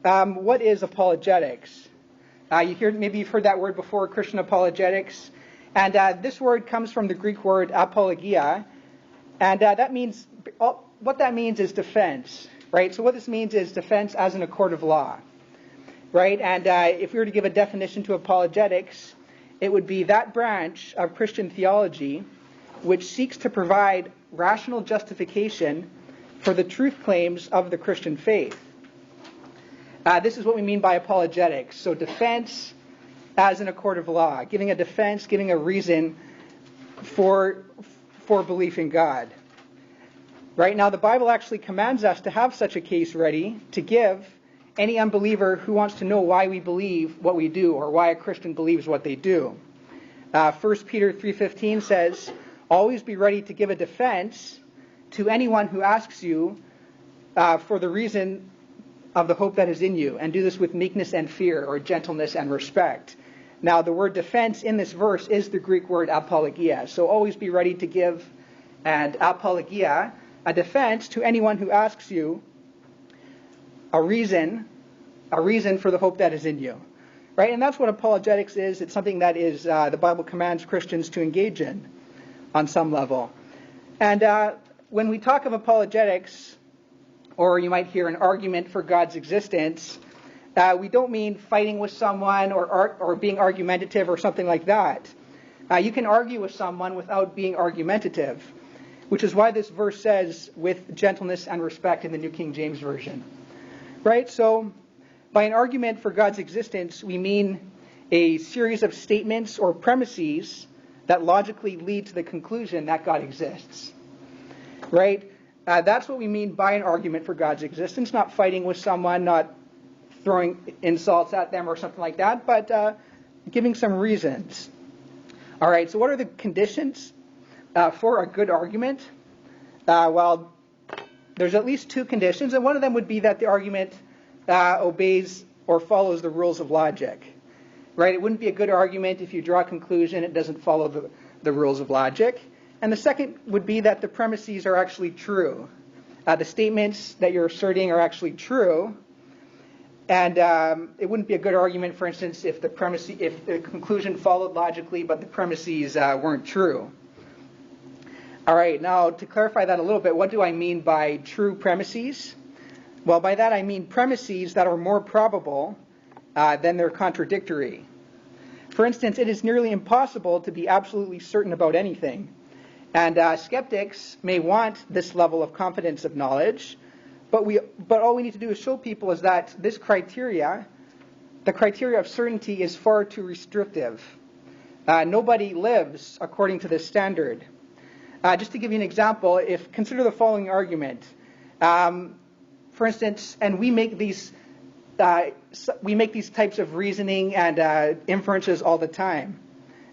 what is apologetics? Maybe you've heard that word before, Christian apologetics. And this word comes from the Greek word apologia. And what that means is defense, right? So what this means is defense as in a court of law, right? And if we were to give a definition to apologetics, it would be that branch of Christian theology which seeks to provide rational justification for the truth claims of the Christian faith. This is what we mean by apologetics. So defense as in a court of law, giving a defense, giving a reason for belief in God. Right now, the Bible actually commands us to have such a case ready to give any unbeliever who wants to know why we believe what we do or why a Christian believes what they do. 1 Peter 3:15 says, "Always be ready to give a defense to anyone who asks you for the reason of the hope that is in you, and do this with meekness and fear, or gentleness and respect." Now, the word defense in this verse is the Greek word apologia. So always be ready to give an apologia, a defense to anyone who asks you a reason for the hope that is in you. Right? And that's what apologetics is. It's something that is the Bible commands Christians to engage in on some level. And when we talk of apologetics, or you might hear an argument for God's existence, we don't mean fighting with someone or being argumentative or something like that. You can argue with someone without being argumentative, which is why this verse says with gentleness and respect in the New King James Version. Right? So by an argument for God's existence, we mean a series of statements or premises that logically lead to the conclusion that God exists. Right? That's what we mean by an argument for God's existence, not fighting with someone, not throwing insults at them or something like that, but giving some reasons. All right, so what are the conditions for a good argument? Well, there's at least two conditions, and one of them would be that the argument obeys or follows the rules of logic. Right? It wouldn't be a good argument if you draw a conclusion, it doesn't follow the rules of logic. And the second would be that the premises are actually true. The statements that you're asserting are actually true. And it wouldn't be a good argument, for instance, if the conclusion followed logically, but the premises weren't true. All right, now to clarify that a little bit, what do I mean by true premises? Well, by that I mean premises that are more probable than they're contradictory. For instance, it is nearly impossible to be absolutely certain about anything. And skeptics may want this level of confidence of knowledge, but all we need to do is show people is that this criteria, the criteria of certainty, is far too restrictive. Nobody lives according to this standard. Just to give you an example, consider the following argument. For instance, and we make these types of reasoning and inferences all the time.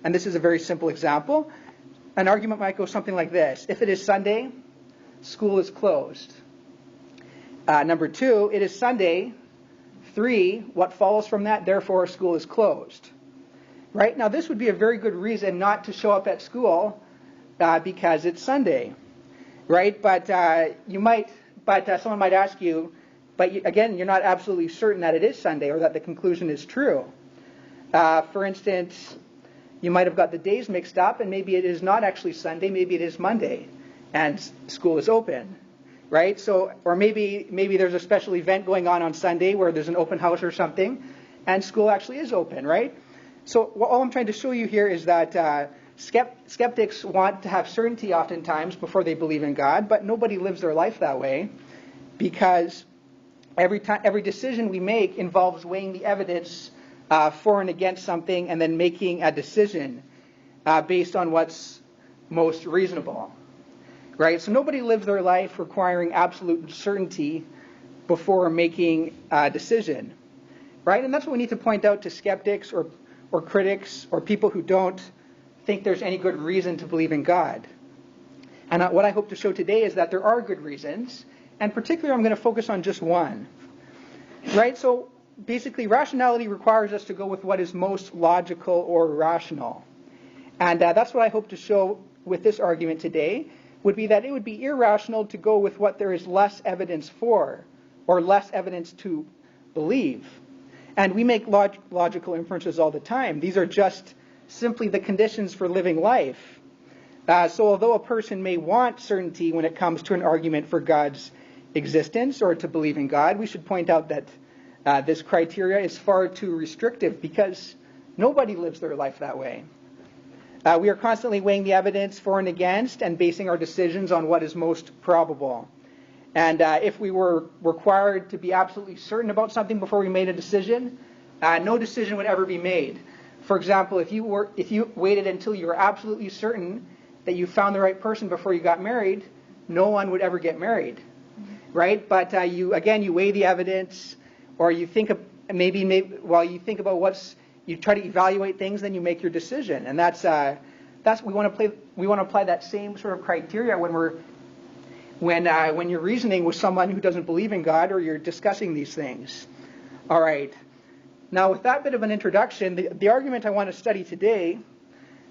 And this is a very simple example. An argument might go something like this. If it is Sunday, school is closed. Number 2, it is Sunday. 3, what follows from that? Therefore, school is closed. Right? Now, this would be a very good reason not to show up at school because it's Sunday. Right? But someone might ask you, again, you're not absolutely certain that it is Sunday or that the conclusion is true. For instance, you might have got the days mixed up, and maybe it is not actually Sunday, maybe it is Monday, and school is open, right? So, or maybe there's a special event going on Sunday where there's an open house or something, and school actually is open, right? So, all I'm trying to show you here is that skeptics want to have certainty oftentimes before they believe in God, but nobody lives their life that way, because every decision we make involves weighing the evidence for and against something, and then making a decision based on what's most reasonable, right? So nobody lives their life requiring absolute certainty before making a decision, right? And that's what we need to point out to skeptics or critics or people who don't think there's any good reason to believe in God. And what I hope to show today is that there are good reasons, and particularly I'm going to focus on just one, right? So basically, rationality requires us to go with what is most logical or rational. And that's what I hope to show with this argument today, would be that it would be irrational to go with what there is less evidence for, or less evidence to believe. And we make logical inferences all the time. These are just simply the conditions for living life. So although a person may want certainty when it comes to an argument for God's existence or to believe in God, we should point out that this criteria is far too restrictive because nobody lives their life that way. We are constantly weighing the evidence for and against and basing our decisions on what is most probable. And if we were required to be absolutely certain about something before we made a decision, no decision would ever be made. For example, if you waited until you were absolutely certain that you found the right person before you got married, no one would ever get married, right? But you weigh the evidence, or you think of, maybe while you think about you try to evaluate things, then you make your decision, and that's we want to apply that same sort of criteria when you're reasoning with someone who doesn't believe in God or you're discussing these things. All right. Now, with that bit of an introduction, the argument I want to study today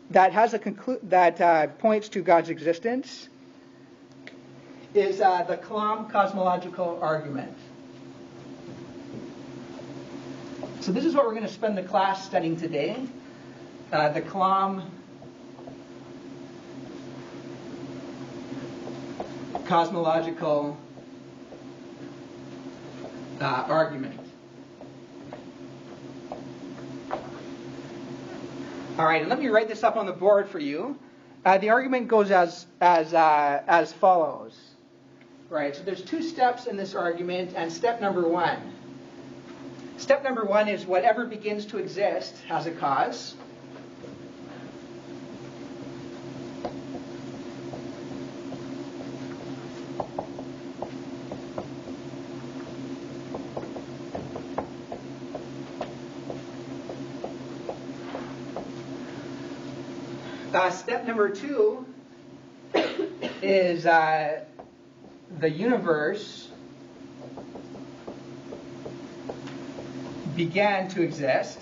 that has that points to God's existence is the Kalam cosmological argument. So this is what we're going to spend the class studying today. The Kalam cosmological argument. All right, and let me write this up on the board for you. The argument goes as follows. Right, so there's two steps in this argument, and step number one. Step number one is whatever begins to exist has a cause. Step number two is the universe began to exist.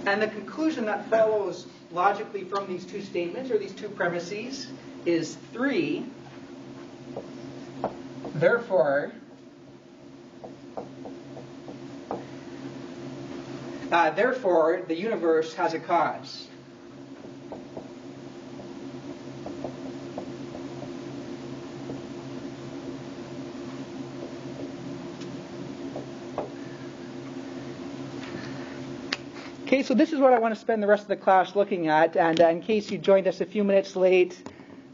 And the conclusion that follows logically from these two statements, or these two premises, is 3. Therefore, the universe has a cause. Okay, so this is what I want to spend the rest of the class looking at, and in case you joined us a few minutes late,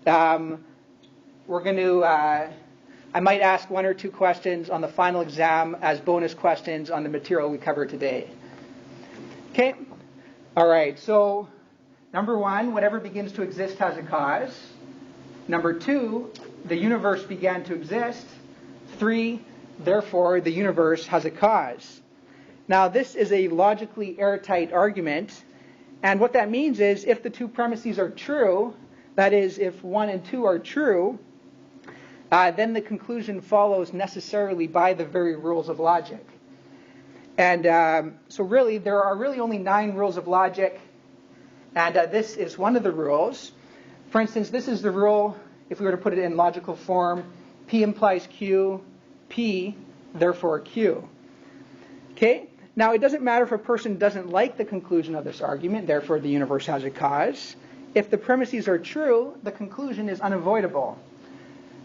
we're going to, I might ask 1 or 2 questions on the final exam as bonus questions on the material we cover today. Okay, all right, so number 1, whatever begins to exist has a cause. Number 2, the universe began to exist. 3, therefore, the universe has a cause. Now, this is a logically airtight argument, and what that means is if the two premises are true, that is, if 1 and 2 are true, then the conclusion follows necessarily by the very rules of logic. And so really, there are really only 9 rules of logic, and this is one of the rules. For instance, this is the rule, if we were to put it in logical form, P implies Q, P, therefore Q. Okay? Now, it doesn't matter if a person doesn't like the conclusion of this argument, therefore the universe has a cause. If the premises are true, the conclusion is unavoidable.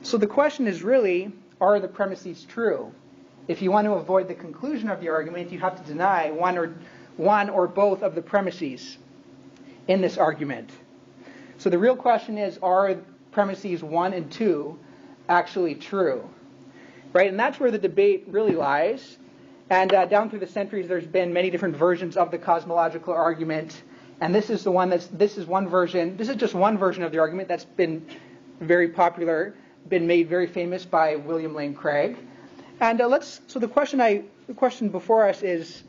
So the question is really, are the premises true? If you want to avoid the conclusion of the argument, you have to deny one or both of the premises in this argument. So the real question is, are premises 1 and 2 actually true? Right? And that's where the debate really lies. And down through the centuries, there's been many different versions of the cosmological argument. And this is just one version of the argument that's been very popular, been made very famous by William Lane Craig. And so the question before us is,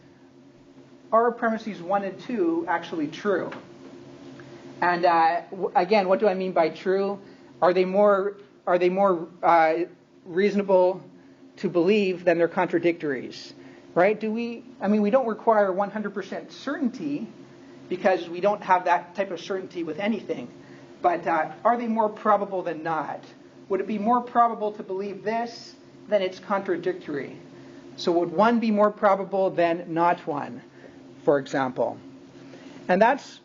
are premises 1 and 2 actually true? And again, what do I mean by true? Are they more reasonable to believe than their contradictories? Right? We don't require 100% certainty because we don't have that type of certainty with anything. But are they more probable than not? would it be more probable to believe this than it's contradictory? So would one be more probable than not one, for example? And that's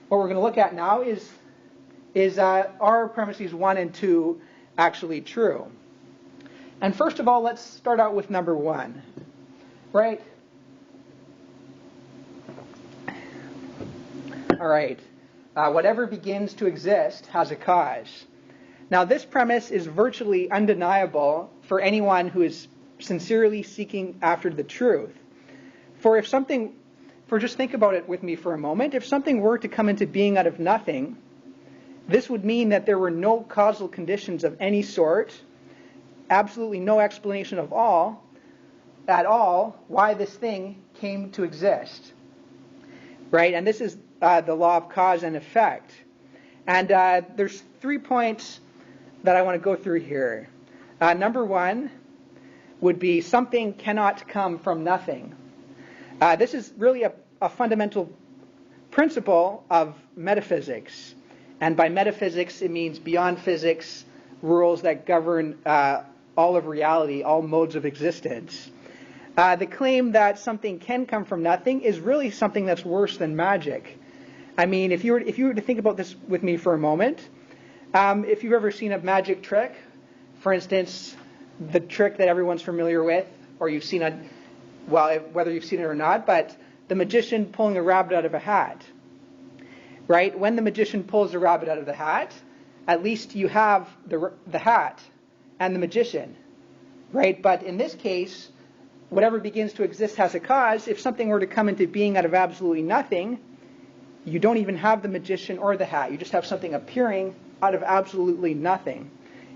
what we're going to look at now is are premises 1 and 2 actually true? And first of all, let's start out with number 1, right? All right. Whatever begins to exist has a cause. Now, this premise is virtually undeniable for anyone who is sincerely seeking after the truth. For just think about it with me for a moment. If something were to come into being out of nothing, this would mean that there were no causal conditions of any sort, absolutely no explanation at all, why this thing came to exist. Right? And this is the law of cause and effect. And there's 3 points that I want to go through here. Number 1 would be something cannot come from nothing. This is really a fundamental principle of metaphysics. And by metaphysics, it means beyond physics, rules that govern all of reality, all modes of existence. The claim that something can come from nothing is really something that's worse than magic. I mean, if you were to think about this with me for a moment, if you've ever seen a magic trick, for instance, the trick that everyone's familiar with, or you've seen whether you've seen it or not, but the magician pulling a rabbit out of a hat. Right? When the magician pulls the rabbit out of the hat, at least you have the hat and the magician. Right? But in this case, whatever begins to exist has a cause. If something were to come into being out of absolutely nothing, you don't even have the magician or the hat. You just have something appearing out of absolutely nothing.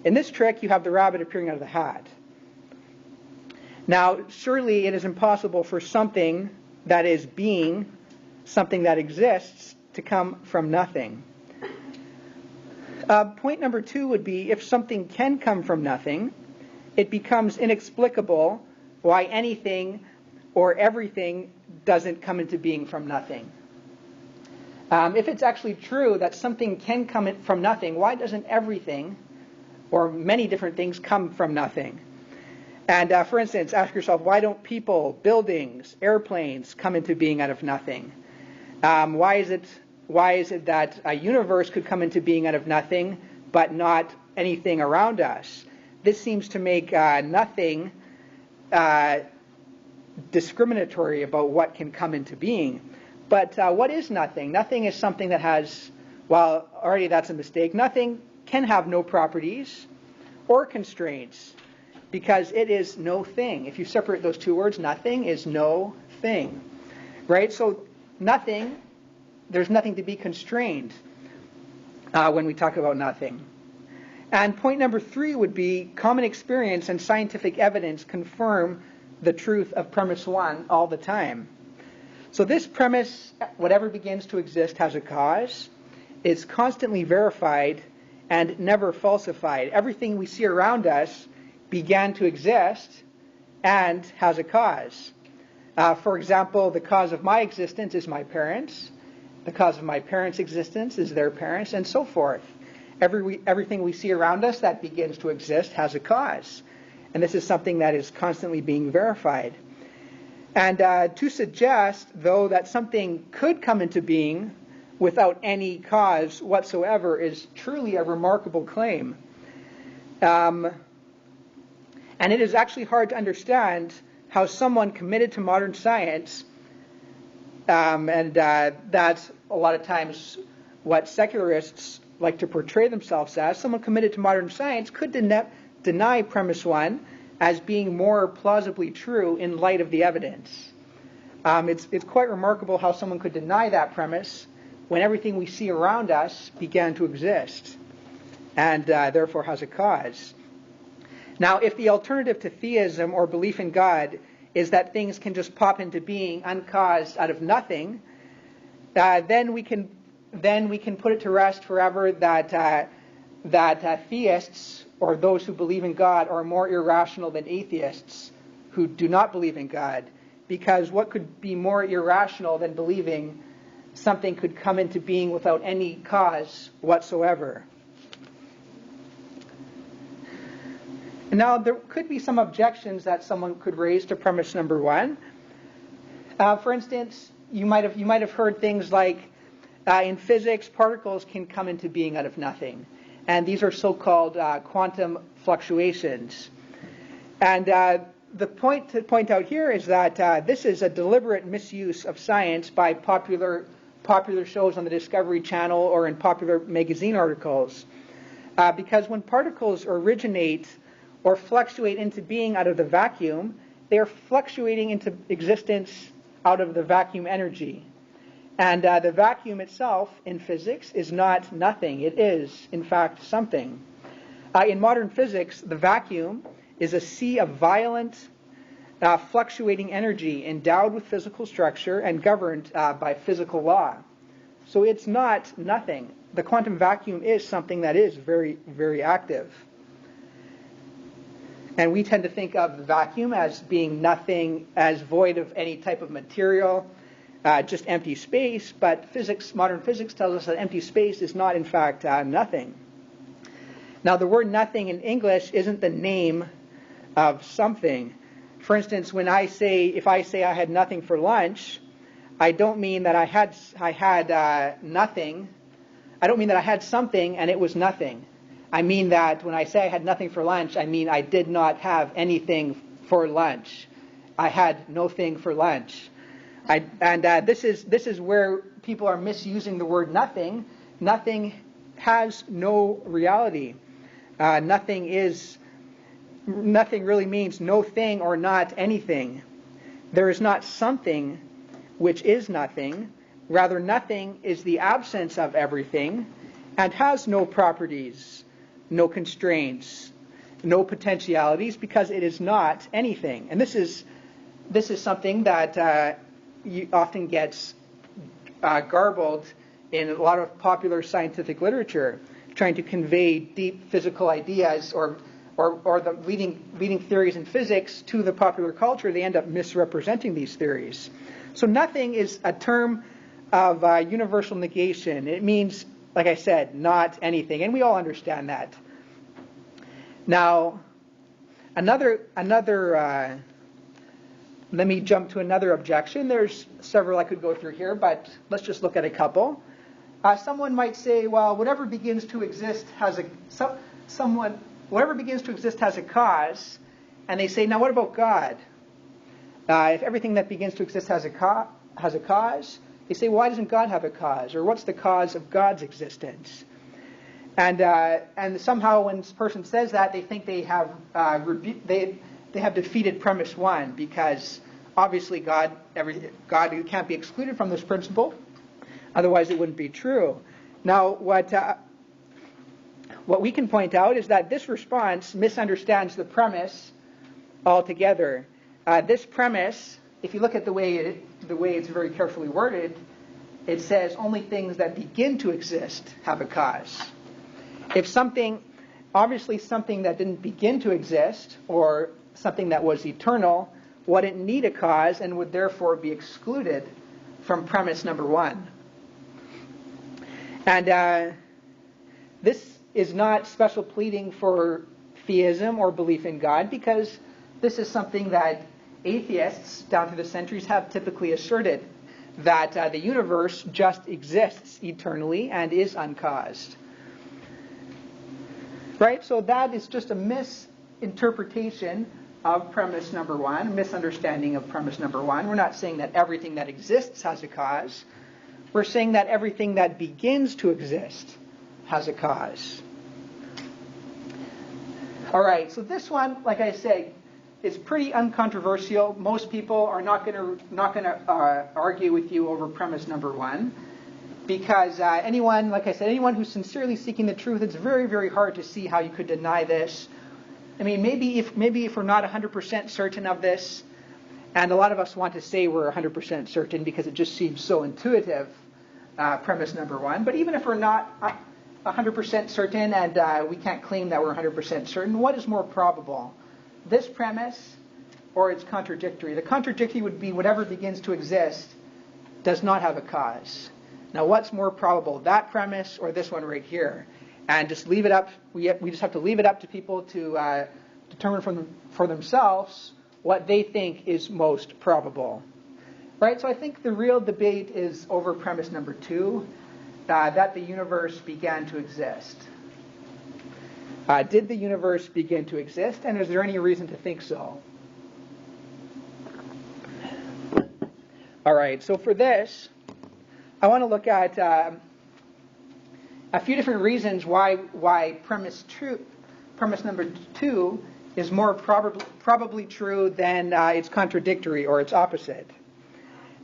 In this trick, you have the rabbit appearing out of the hat. Now, surely it is impossible for something that is being, something that exists, to come from nothing. Point number 2 would be, if something can come from nothing, it becomes inexplicable why anything or everything doesn't come into being from nothing. If it's actually true that something can come from nothing, why doesn't everything, or many different things, come from nothing? And for instance, ask yourself, why don't people, buildings, airplanes come into being out of nothing? Why is it that a universe could come into being out of nothing, but not anything around us? This seems to make nothing discriminatory about what can come into being. But what is nothing? Nothing is something that has, well, already that's a mistake. Nothing can have no properties or constraints because it is no thing. If you separate those two words, nothing is no thing. Right? So nothing, there's nothing to be constrained when we talk about nothing. And point number 3 would be common experience and scientific evidence confirm the truth of premise 1 all the time. So this premise, whatever begins to exist has a cause, is constantly verified and never falsified. Everything we see around us began to exist and has a cause. For example, the cause of my existence is my parents. The cause of my parents' existence is their parents, and so forth. Everything we see around us that begins to exist has a cause. And this is something that is constantly being verified. And to suggest, though, that something could come into being without any cause whatsoever is truly a remarkable claim. And it is actually hard to understand how someone committed to modern science, and that's a lot of times what secularists like to portray themselves as, someone committed to modern science could deny premise 1 as being more plausibly true in light of the evidence. It's quite remarkable how someone could deny that premise when everything we see around us began to exist and therefore has a cause. Now, if the alternative to theism or belief in God is that things can just pop into being uncaused out of nothing, then we can put it to rest forever that theists or those who believe in God are more irrational than atheists who do not believe in God. Because what could be more irrational than believing something could come into being without any cause whatsoever? Now, there could be some objections that someone could raise to premise number one. For instance, you might have heard things like, in physics, particles can come into being out of nothing. And these are so-called quantum fluctuations. And the point to point out here is that this is a deliberate misuse of science by popular shows on the Discovery Channel or in popular magazine articles. Because when particles originate or fluctuate into being out of the vacuum, they are fluctuating into existence out of the vacuum energy. And the vacuum itself in physics is not nothing. It is, in fact, something. In modern physics, the vacuum is a sea of violent, fluctuating energy endowed with physical structure and governed by physical law. So it's not nothing. The quantum vacuum is something that is very, very active. And we tend to think of the vacuum as being nothing, as void of any type of material, just empty space. But modern physics tells us that empty space is not, in fact, nothing. Now, the word nothing in English isn't the name of something. For instance, if I say I had nothing for lunch, I don't mean that I had nothing. I don't mean that I had something and it was nothing. I mean that when I say I had nothing for lunch, I mean I did not have anything for lunch. I had no thing for lunch. This is where people are misusing the word nothing. Nothing has no reality. Nothing really means no thing or not anything. There is not something which is nothing. Rather, nothing is the absence of everything and has no properties, no constraints, no potentialities, because it is not anything. And this is something that often gets garbled in a lot of popular scientific literature, trying to convey deep physical ideas or the leading theories in physics to the popular culture. They end up misrepresenting these theories. So nothing is a term of universal negation. It means, like I said, not anything, and we all understand that. Now, let me jump to another objection. There's several I could go through here, but let's just look at a couple. Someone might say, well, whatever begins to exist has a cause, and they say, now what about God? If everything that begins to exist has a cause, they say, why doesn't God have a cause? Or what's the cause of God's existence? And somehow when this person says that, they think they have defeated premise one, because obviously God can't be excluded from this principle, otherwise it wouldn't be true. Now, what we can point out is that this response misunderstands the premise altogether. This premise, if you look at the way it's very carefully worded, it says only things that begin to exist have a cause. If something that didn't begin to exist, or something that was eternal, wouldn't need a cause and would therefore be excluded from premise number one. And this is not special pleading for theism or belief in God, because this is something that atheists down through the centuries have typically asserted, that the universe just exists eternally and is uncaused. Right? So that is just a misinterpretation of premise number one, a misunderstanding of premise number one. We're not saying that everything that exists has a cause. We're saying that everything that begins to exist has a cause. All right, so this one, like I say, is pretty uncontroversial. Most people are not going to argue with you over premise number one, because anyone who's sincerely seeking the truth, it's very, very hard to see how you could deny this. I mean, maybe if we're not 100% certain of this, and a lot of us want to say we're 100% certain because it just seems so intuitive, premise number one. But even if we're not 100% certain and we can't claim that we're 100% certain, what is more probable? This premise or its contradictory? The contradictory would be whatever begins to exist does not have a cause. Now, what's more probable, that premise or this one right here? And just leave it up. We just have to leave it up to people to determine for themselves what they think is most probable. Right? So I think the real debate is over premise number 2, that the universe began to exist. Did the universe begin to exist, and is there any reason to think so? All right, so for this, I want to look at a few different reasons why premise number 2 is more probably true than its contradictory or its opposite.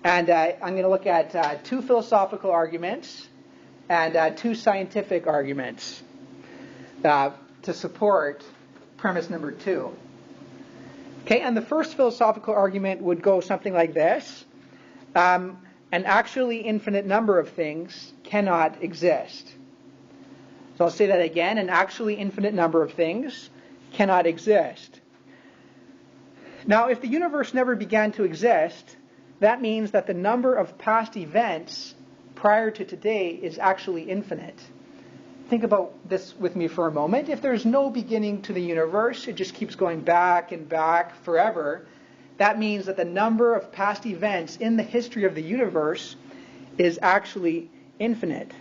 And I'm going to look at 2 philosophical arguments and 2 scientific arguments to support premise number 2. Okay, and the first philosophical argument would go something like this. An actually infinite number of things cannot exist. So I'll say that again. An actually infinite number of things cannot exist. Now, if the universe never began to exist, that means that the number of past events prior to today is actually infinite. Think about this with me for a moment. If there's no beginning to the universe, it just keeps going back and back forever, that means that the number of past events in the history of the universe is actually infinite.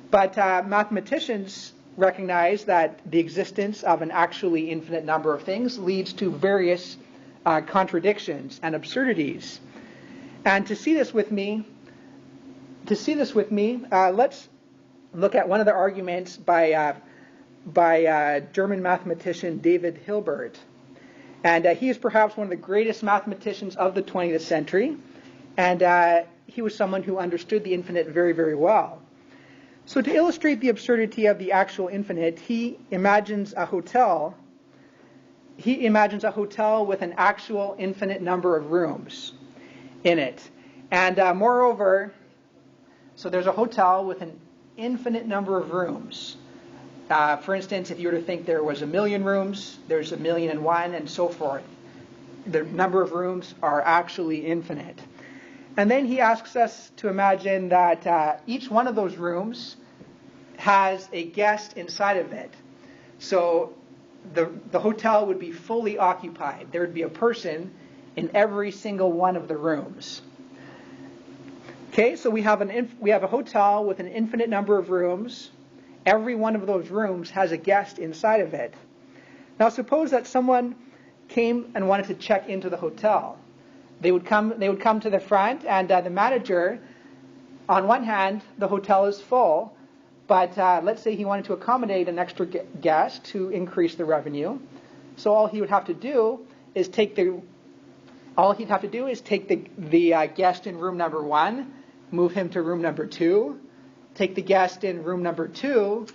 But mathematicians recognize that the existence of an actually infinite number of things leads to various contradictions and absurdities. And to see this with me, let's look at one of the arguments by German mathematician David Hilbert. And he is perhaps one of the greatest mathematicians of the 20th century. And he was someone who understood the infinite very, very well. So to illustrate the absurdity of the actual infinite, he imagines a hotel with an actual infinite number of rooms in it. And moreover, so there's a hotel with an infinite number of rooms. For instance, if you were to think there was 1,000,000 rooms, there's 1,000,001, and so forth. The number of rooms are actually infinite. And then he asks us to imagine that each one of those rooms has a guest inside of it. So the hotel would be fully occupied. There would be a person in every single one of the rooms. Okay, so we have a hotel with an infinite number of rooms. Every one of those rooms has a guest inside of it. Now suppose that someone came and wanted to check into the hotel. They would come to the front, and the manager, on one hand, the hotel is full, but let's say he wanted to accommodate an extra guest to increase the revenue. So all he would have to do is take the guest in room number 1, move him to room number 2, take the guest in room number 2,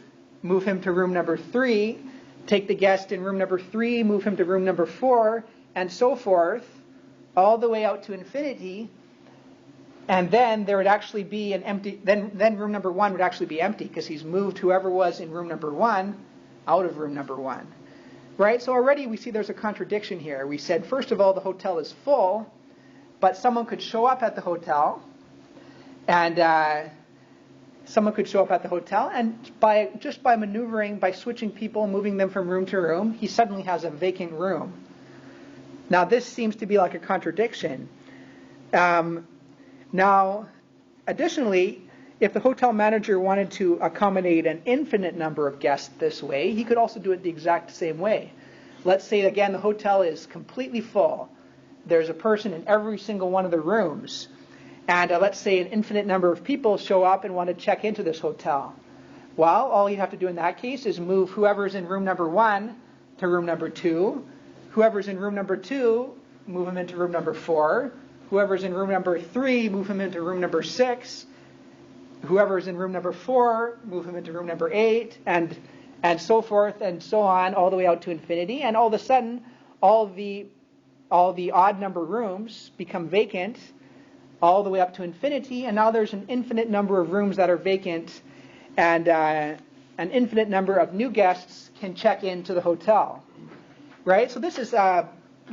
move him to room number 3, take the guest in room number 3, move him to room number 4, and so forth, all the way out to infinity. And then there would actually be an empty, then room number 1 would actually be empty because he's moved whoever was in room number 1 out of room number 1. Right? So already we see there's a contradiction here. We said, first of all, the hotel is full, but someone could show up at the hotel, and by maneuvering, by switching people, moving them from room to room, he suddenly has a vacant room. Now this seems to be like a contradiction. Now, additionally, if the hotel manager wanted to accommodate an infinite number of guests this way, he could also do it the exact same way. Let's say, again, the hotel is completely full. There's a person in every single one of the rooms. And let's say an infinite number of people show up and want to check into this hotel. Well, all you have to do in that case is move whoever's in room number 1 to room number 2. Whoever's in room number 2, move them into room number 4. Whoever's in room number 3, move him into room number 6. Whoever's in room number 4, move him into room number 8, and so forth and so on, all the way out to infinity. And all of a sudden, all the odd number rooms become vacant, all the way up to infinity. And now there's an infinite number of rooms that are vacant, and an infinite number of new guests can check into the hotel. Right? So this is a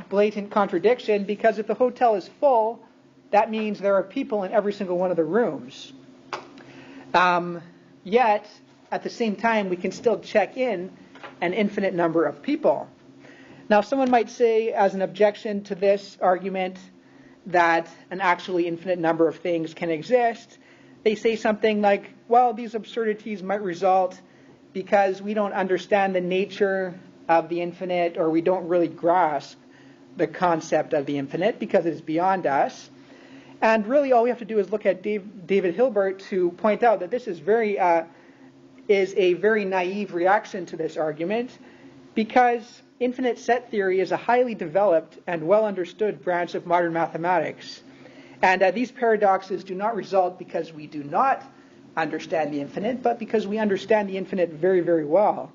blatant contradiction, because if the hotel is full, that means there are people in every single one of the rooms. Yet, at the same time, we can still check in an infinite number of people. Now, someone might say, as an objection to this argument, that an actually infinite number of things can exist. They say something like, well, these absurdities might result because we don't understand the nature of the infinite, or we don't really grasp the concept of the infinite because it is beyond us. And really all we have to do is look at David Hilbert to point out that this is a very naive reaction to this argument, because infinite set theory is a highly developed and well understood branch of modern mathematics. And these paradoxes do not result because we do not understand the infinite, but because we understand the infinite very, very well.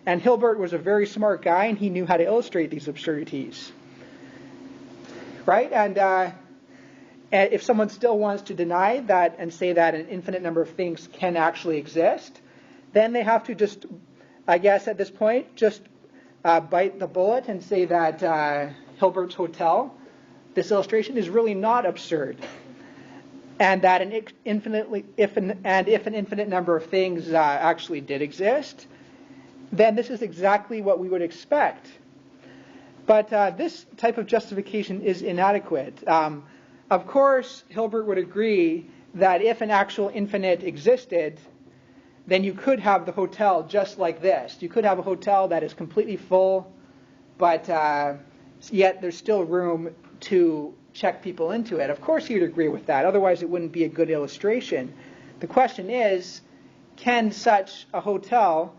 And Hilbert was a very smart guy, and he knew how to illustrate these absurdities. Right? And if someone still wants to deny that and say that an infinite number of things can actually exist, then they have to just, I guess at this point, just bite the bullet and say that Hilbert's hotel, this illustration, is really not absurd. And that if an infinite number of things actually did exist, then this is exactly what we would expect. But this type of justification is inadequate. Of course, Hilbert would agree that if an actual infinite existed, then you could have the hotel just like this. You could have a hotel that is completely full, but yet there's still room to check people into it. Of course you'd agree with that. Otherwise it wouldn't be a good illustration. The question is, can such a hotel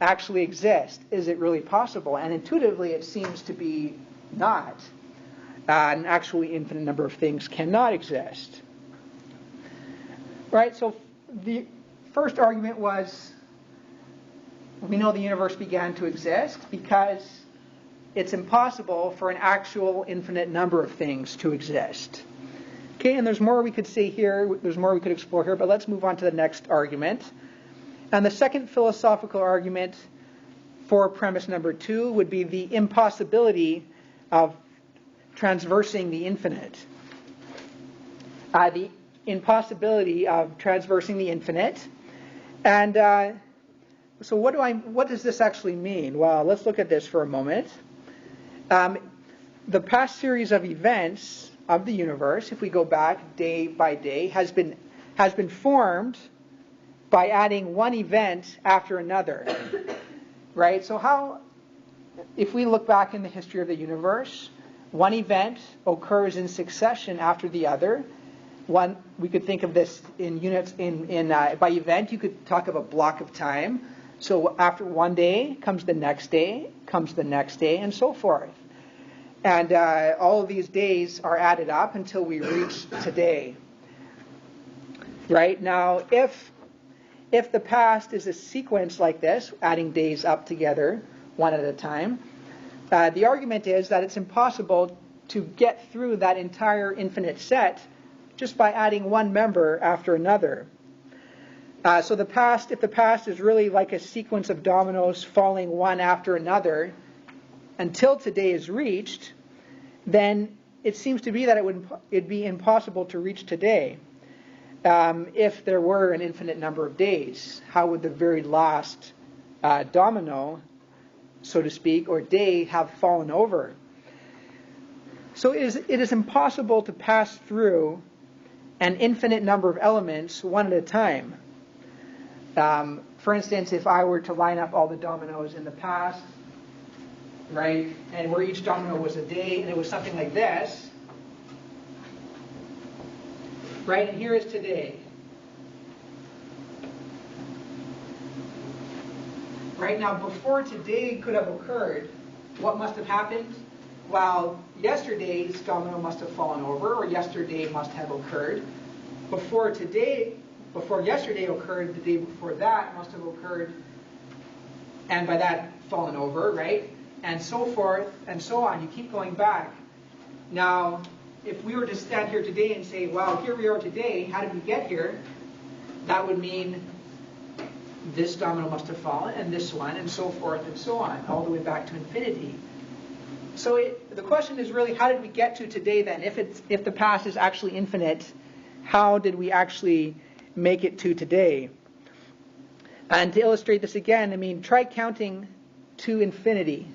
actually exist? Is it really possible? And intuitively it seems to be not. An actually infinite number of things cannot exist. Right? So the first argument was, we know the universe began to exist because it's impossible for an actual infinite number of things to exist. Okay, and there's more we could say here, there's more we could explore here, but let's move on to the next argument. And the second philosophical argument for premise number 2 would be the impossibility of transversing the infinite. The impossibility of transversing the infinite. And so what does this actually mean? Well, let's look at this for a moment. The past series of events of the universe, if we go back day by day, has been formed by adding one event after another. Right? So if we look back in the history of the universe, one event occurs in succession after the other. We could think of this in units. By event, you could talk of a block of time. So after one day comes the next day, comes the next day, and so forth. And all of these days are added up until we reach today. Right? Now, if the past is a sequence like this, adding days up together, one at a time, the argument is that it's impossible to get through that entire infinite set just by adding one member after another. So if the past is really like a sequence of dominoes falling one after another until today is reached, then it seems to be that it'd be impossible to reach today. If there were an infinite number of days, how would the very last domino, so to speak, or day have fallen over? So it is impossible to pass through an infinite number of elements one at a time. For instance, if I were to line up all the dominoes in the past, right, and where each domino was a day, and it was something like this, right, and here is today. Right, now before today could have occurred, what must have happened? Well, yesterday's domino must have fallen over, or yesterday must have occurred. Before yesterday occurred, the day before that must have occurred, and by that fallen over, right? And so forth and so on. You keep going back. Now, if we were to stand here today and say, well, here we are today, how did we get here? That would mean this domino must have fallen, and this one, and so forth and so on, all the way back to infinity. So the question is really, how did we get to today then? If the past is actually infinite, how did we actually make it to today? And to illustrate this again, try counting to infinity.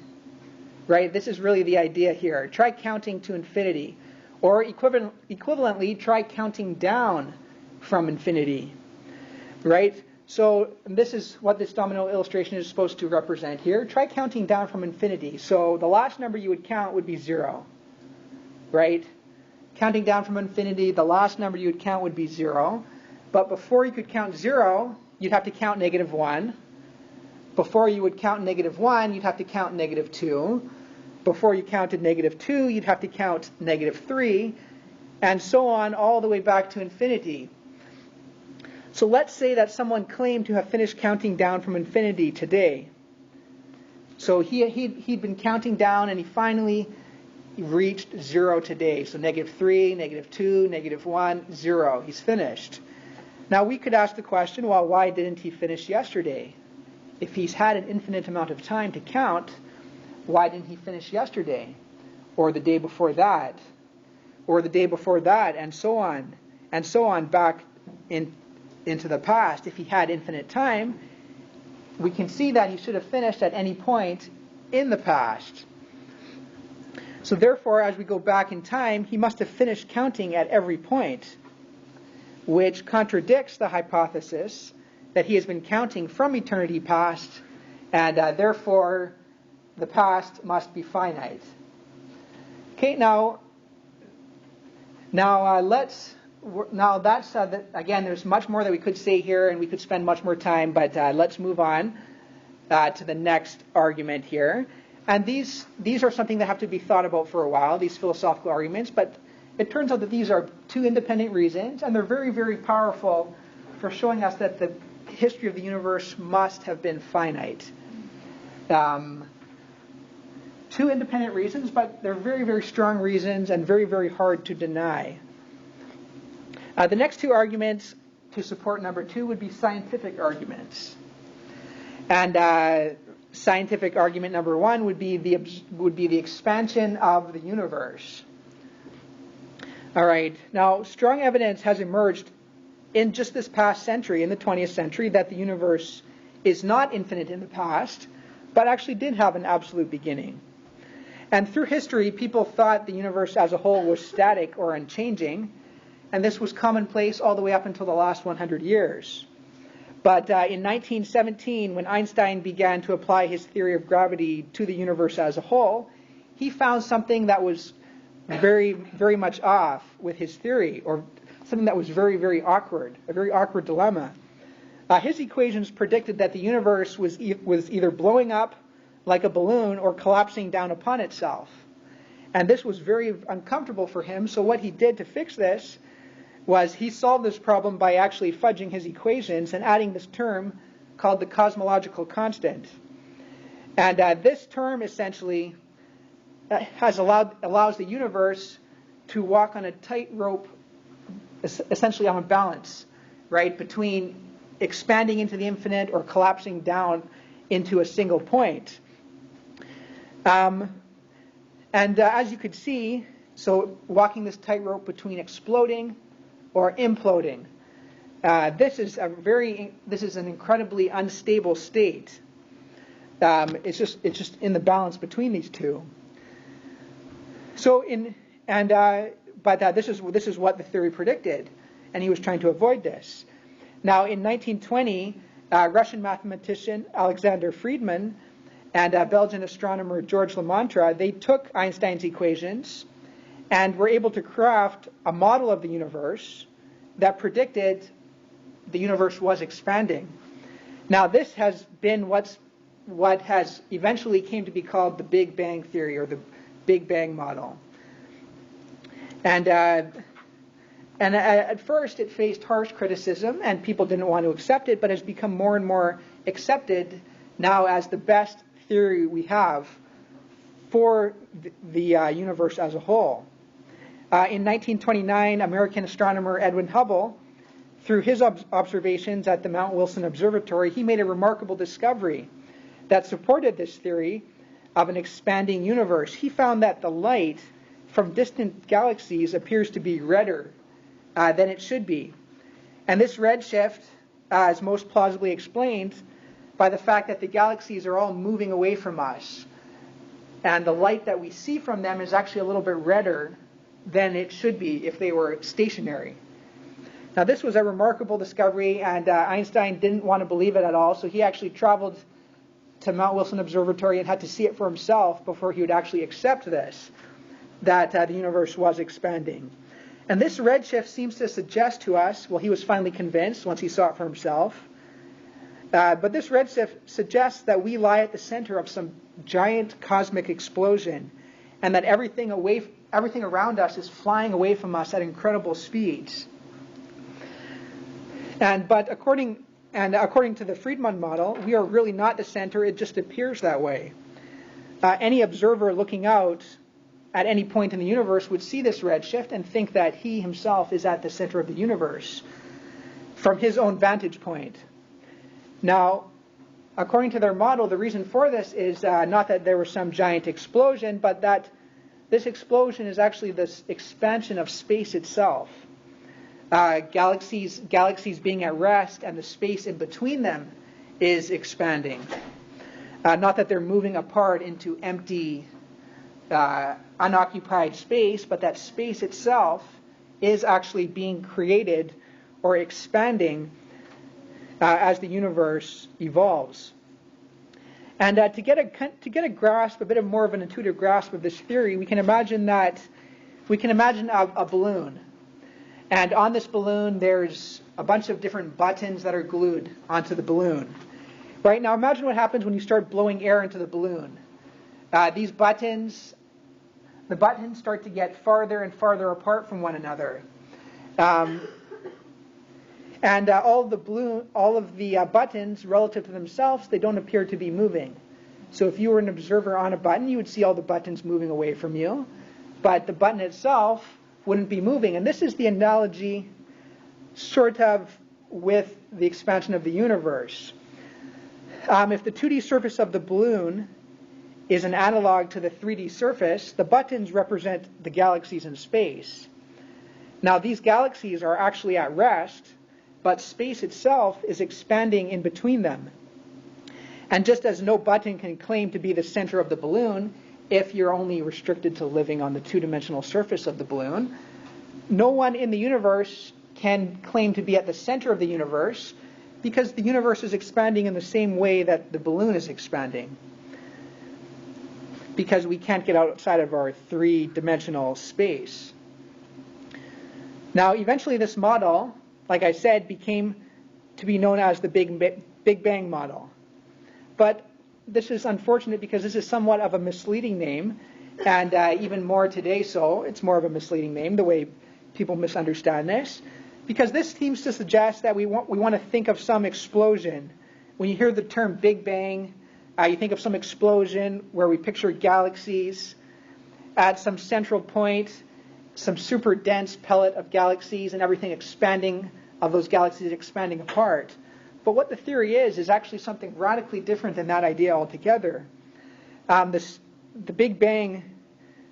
right? This is really the idea here. Try counting to infinity. Or equivalently, try counting down from infinity, right? So this is what this domino illustration is supposed to represent here. Try counting down from infinity. So the last number you would count would be 0, right? Counting down from infinity, the last number you would count would be 0. But before you could count 0, you'd have to count -1. Before you would count -1, you'd have to count -2. Before you counted -2, you'd have to count -3, and so on all the way back to infinity. So let's say that someone claimed to have finished counting down from infinity today. So he'd been counting down and he finally reached 0 today. So -3, -2, -1, 0. He's finished. Now we could ask the question, well, why didn't he finish yesterday? If he's had an infinite amount of time to count, why didn't he finish yesterday? Or the day before that? Or the day before that? And so on back into the past. If he had infinite time, we can see that he should have finished at any point in the past. So therefore, as we go back in time, he must have finished counting at every point, which contradicts the hypothesis that he has been counting from eternity past, and therefore the past must be finite. Okay, now that's again. There's much more that we could say here, and we could spend much more time. But let's move on to the next argument here. And these are something that have to be thought about for a while. These philosophical arguments, but it turns out that these are two independent reasons, and they're very, very powerful for showing us that the history of the universe must have been finite. Two independent reasons, but they're very, very strong reasons and very, very hard to deny. The next two arguments to support number 2 would be scientific arguments. And scientific argument number 1 would be the expansion of the universe. All right. Now, strong evidence has emerged in just this past century, in the 20th century, that the universe is not infinite in the past, but actually did have an absolute beginning. And through history, people thought the universe as a whole was static or unchanging, and this was commonplace all the way up until the last 100 years. But in 1917, when Einstein began to apply his theory of gravity to the universe as a whole, he found something that was very, very much off with his theory, or something that was very, very awkward, a very awkward dilemma. His equations predicted that the universe was either blowing up like a balloon or collapsing down upon itself. And this was very uncomfortable for him, so what he did to fix this was he solved this problem by actually fudging his equations and adding this term called the cosmological constant. And this term essentially allows the universe to walk on a tightrope, essentially on a balance, right, between expanding into the infinite or collapsing down into a single point. As you could see, so walking this tightrope between exploding or imploding, this is an incredibly unstable state. It's just in the balance between these two. So this is what the theory predicted, and he was trying to avoid this. Now, in 1920, Russian mathematician Alexander Friedmann and Belgian astronomer Georges Lemaitre, they took Einstein's equations and were able to craft a model of the universe that predicted the universe was expanding. Now, this has been what has eventually came to be called the Big Bang theory, or the Big Bang model. And at first it faced harsh criticism, and people didn't want to accept it, but has become more and more accepted now as the best theory we have for the universe as a whole. In 1929, American astronomer Edwin Hubble, through his observations at the Mount Wilson Observatory, he made a remarkable discovery that supported this theory of an expanding universe. He found that the light from distant galaxies appears to be redder than it should be. And this redshift is most plausibly explained by the fact that the galaxies are all moving away from us. And the light that we see from them is actually a little bit redder than it should be if they were stationary. Now, this was a remarkable discovery, and Einstein didn't want to believe it at all, so he actually traveled to Mount Wilson Observatory and had to see it for himself before he would actually accept this, that the universe was expanding. And this redshift seems to suggest to us, well, he was finally convinced once he saw it for himself, but this redshift suggests that we lie at the center of some giant cosmic explosion, and that everything around us is flying away from us at incredible speeds. But according to the Friedman model, we are really not the center. It just appears that way. Any observer looking out at any point in the universe would see this redshift and think that he himself is at the center of the universe from his own vantage point. Now, according to their model, the reason for this is not that there was some giant explosion, but that this explosion is actually this expansion of space itself. Galaxies being at rest, and the space in between them is expanding. Not that they're moving apart into empty, unoccupied space, but that space itself is actually being created or expanding as the universe evolves. And to get a grasp, a bit of more of an intuitive grasp of this theory, we can imagine a balloon. And on this balloon, there's a bunch of different buttons that are glued onto the balloon. Right now, imagine what happens when you start blowing air into the balloon. The buttons start to get farther and farther apart from one another. And all of the buttons, relative to themselves, they don't appear to be moving. So if you were an observer on a button, you would see all the buttons moving away from you. But the button itself wouldn't be moving. And this is the analogy sort of with the expansion of the universe. If the 2D surface of the balloon is an analog to the 3D surface, the buttons represent the galaxies in space. Now, these galaxies are actually at rest, but space itself is expanding in between them. And just as no button can claim to be the center of the balloon, if you're only restricted to living on the two-dimensional surface of the balloon, no one in the universe can claim to be at the center of the universe, because the universe is expanding in the same way that the balloon is expanding, because we can't get outside of our three-dimensional space. Now, eventually this model, like I said, became to be known as the Big Bang model. But this is unfortunate because this is somewhat of a misleading name, and even more today so, it's more of a misleading name, the way people misunderstand this, because this seems to suggest that we want to think of some explosion. When you hear the term Big Bang, you think of some explosion where we picture galaxies at some central point, some super dense pellet of galaxies, and everything expanding, of those galaxies expanding apart. But what the theory is actually something radically different than that idea altogether. The Big Bang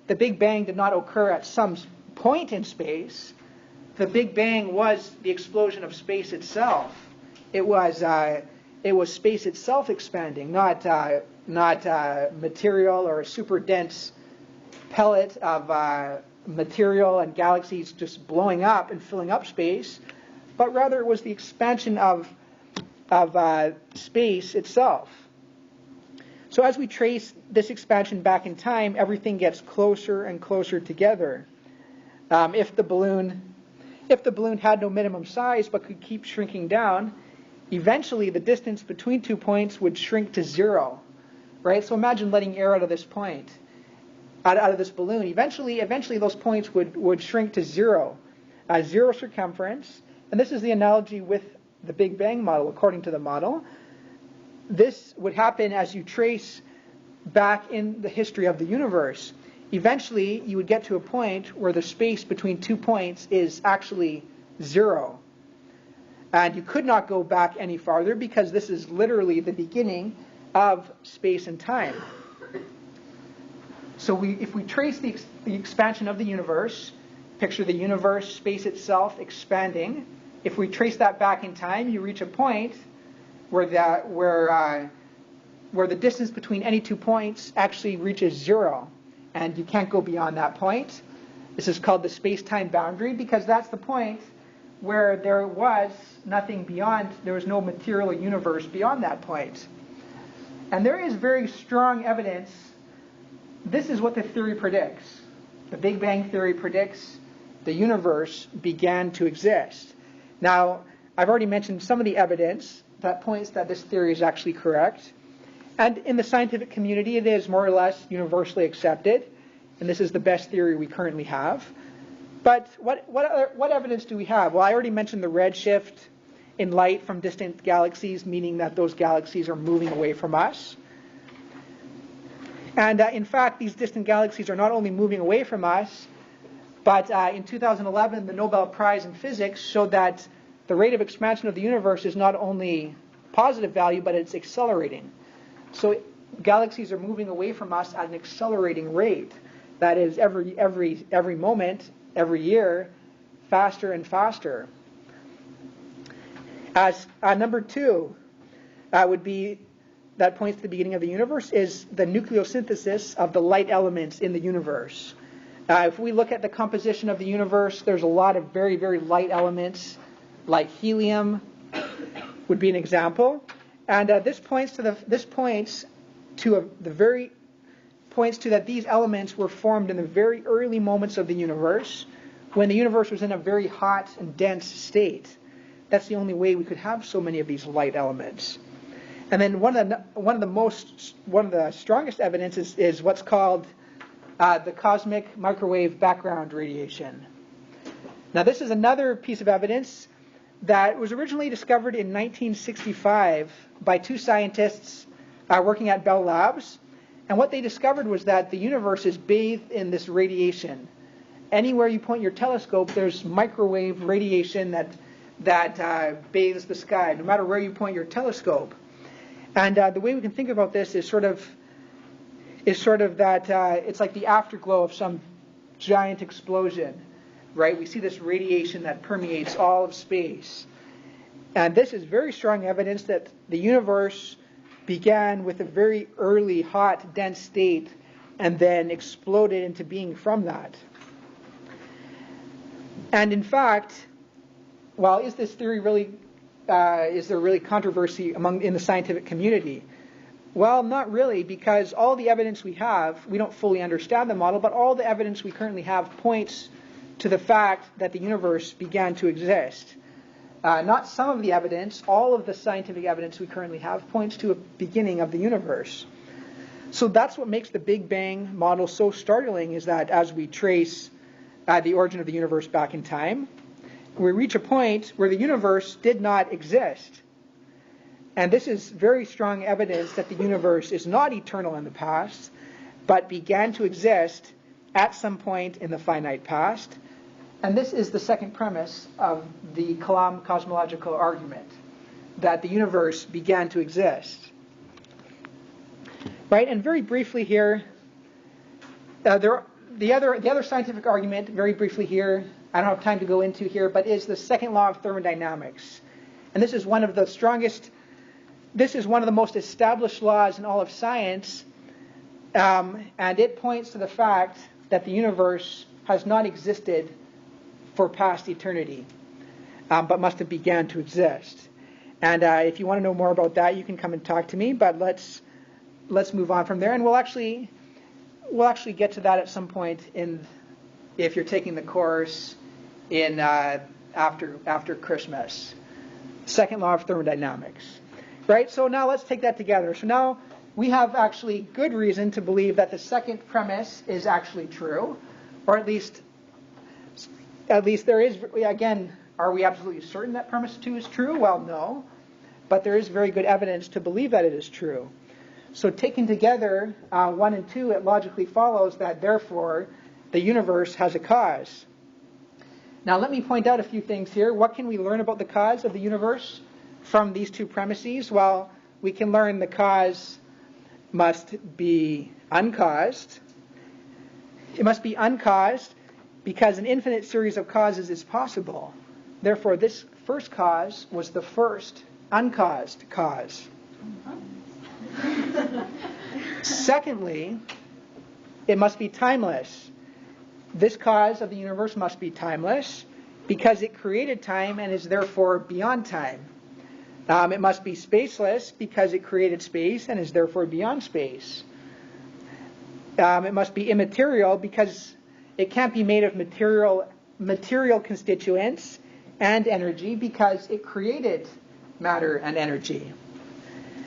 did not occur at some point in space. The Big Bang was the explosion of space itself. It was space itself expanding, not material or a super dense pellet of material and galaxies just blowing up and filling up space, but rather it was the expansion of space itself. So as we trace this expansion back in time, everything gets closer and closer together. If the balloon had no minimum size but could keep shrinking down, eventually the distance between 2 points would shrink to zero, right? So imagine letting air out of this point, out of this balloon. Eventually those points would shrink to zero circumference. And this is the analogy with the Big Bang model. According to the model, this would happen as you trace back in the history of the universe. Eventually, you would get to a point where the space between 2 points is actually zero. And you could not go back any farther because this is literally the beginning of space and time. So if we trace the expansion of the universe, picture the universe, space itself expanding. If we trace that back in time, you reach a point where where the distance between any 2 points actually reaches 0, and you can't go beyond that point. This is called the space-time boundary, because that's the point where there was nothing beyond, there was no material universe beyond that point. And there is very strong evidence. This is what the theory predicts. The Big Bang theory predicts the universe began to exist. Now, I've already mentioned some of the evidence that points that this theory is actually correct. And in the scientific community, it is more or less universally accepted. And this is the best theory we currently have. But what evidence do we have? Well, I already mentioned the redshift in light from distant galaxies, meaning that those galaxies are moving away from us. And in fact, these distant galaxies are not only moving away from us, but in 2011, the Nobel Prize in Physics showed that the rate of expansion of the universe is not only positive value, but it's accelerating. So galaxies are moving away from us at an accelerating rate. That is, every moment, every year, faster and faster. As number 2 would be, that points to the beginning of the universe, is the nucleosynthesis of the light elements in the universe. If we look at the composition of the universe, there's a lot of very, very light elements, like helium would be an example. And this points to that these elements were formed in the very early moments of the universe, when the universe was in a very hot and dense state. That's the only way we could have so many of these light elements. And then one of the strongest evidence is what's called the cosmic microwave background radiation. Now, this is another piece of evidence that was originally discovered in 1965 by 2 scientists working at Bell Labs. And what they discovered was that the universe is bathed in this radiation. Anywhere you point your telescope, there's microwave radiation that bathes the sky, no matter where you point your telescope. And the way we can think about this is sort of that it's like the afterglow of some giant explosion, right? We see this radiation that permeates all of space. And this is very strong evidence that the universe began with a very early, hot, dense state and then exploded into being from that. And in fact, well, is this theory really, is there really controversy in the scientific community? Well, not really, because all the evidence we have, we don't fully understand the model, but all the evidence we currently have points to the fact that the universe began to exist. Not some of the evidence, all of the scientific evidence we currently have points to a beginning of the universe. So that's what makes the Big Bang model so startling, is that as we trace the origin of the universe back in time, we reach a point where the universe did not exist. And this is very strong evidence that the universe is not eternal in the past, but began to exist at some point in the finite past. And this is the second premise of the Kalam cosmological argument, that the universe began to exist. Right? And very briefly here, the other scientific argument, very briefly here, I don't have time to go into here, but is the second law of thermodynamics. And this is one of the strongest, this is one of the most established laws in all of science, and it points to the fact that the universe has not existed for past eternity, but must have began to exist. And if you want to know more about that, you can come and talk to me, but let's move on from there, and we'll actually get to that at some point if you're taking the course in after Christmas. Second law of thermodynamics. Right? So now let's take that together. So now we have actually good reason to believe that the second premise is actually true, or at least there is, again, are we absolutely certain that premise 2 is true? Well, no. But there is very good evidence to believe that it is true. So taken together, 1 and 2, it logically follows that, therefore, the universe has a cause. Now, let me point out a few things here. What can we learn about the cause of the universe from these 2 premises? Well, we can learn the cause must be uncaused. It must be uncaused because an infinite series of causes is possible. Therefore, this first cause was the first uncaused cause. Secondly, it must be timeless. This cause of the universe must be timeless because it created time and is therefore beyond time. It must be spaceless because it created space and is therefore beyond space. It must be immaterial because it can't be made of material constituents and energy because it created matter and energy.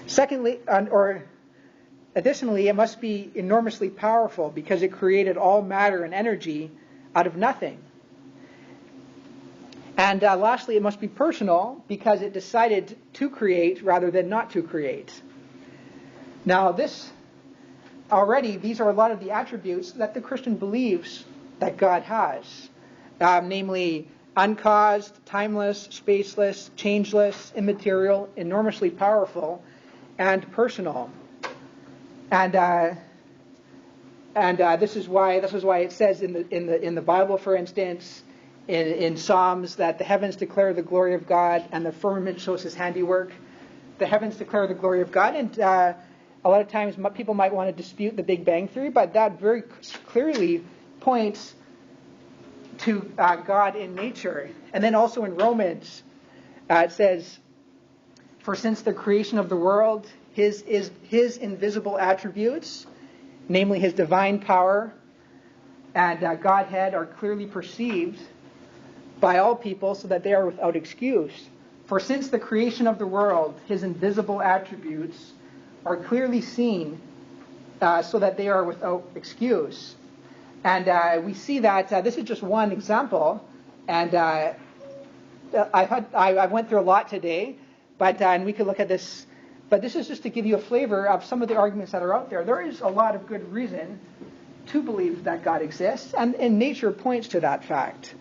Secondly, or additionally, it must be enormously powerful because it created all matter and energy out of nothing. And lastly, it must be personal because it decided to create rather than not to create. Now, these are a lot of the attributes that the Christian believes that God has, namely uncaused, timeless, spaceless, changeless, immaterial, enormously powerful, and personal. And this is why it says in the Bible, for instance, in Psalms, that the heavens declare the glory of God and the firmament shows His handiwork. The heavens declare the glory of God, and a lot of times people might want to dispute the Big Bang Theory, but that very clearly points to God in nature. And then also in Romans, it says, "For since the creation of the world, His invisible attributes, namely His divine power and Godhead, are clearly perceived by all people so that they are without excuse. For since the creation of the world, His invisible attributes are clearly seen so that they are without excuse." And we see that this is just one example. And I went through a lot today, and we could look at this. But this is just to give you a flavor of some of the arguments that are out there. There is a lot of good reason to believe that God exists, and nature points to that fact.